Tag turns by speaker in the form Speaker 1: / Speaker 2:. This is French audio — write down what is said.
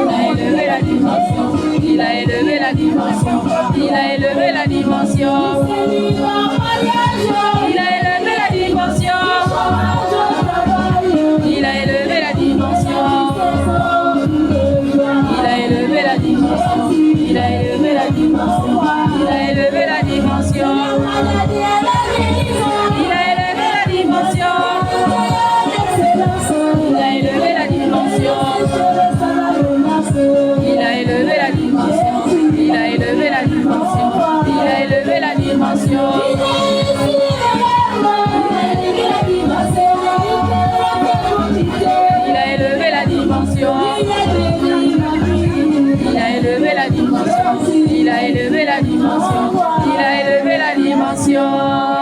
Speaker 1: Il a élevé la dimension. Il a élevé la dimension. Il a élevé la dimension. Il a élevé la dimension. Il a élevé la dimension. Il a élevé la dimension. Il a élevé la dimension. Il a élevé la dimension. Il a élevé la dimension. Il a élevé la dimension. Il a élevé la dimension. Il a élevé la dimension. Il a élevé la dimension. Il a élevé la dimension. Il a élevé la dimension. Il a élevé la dimension.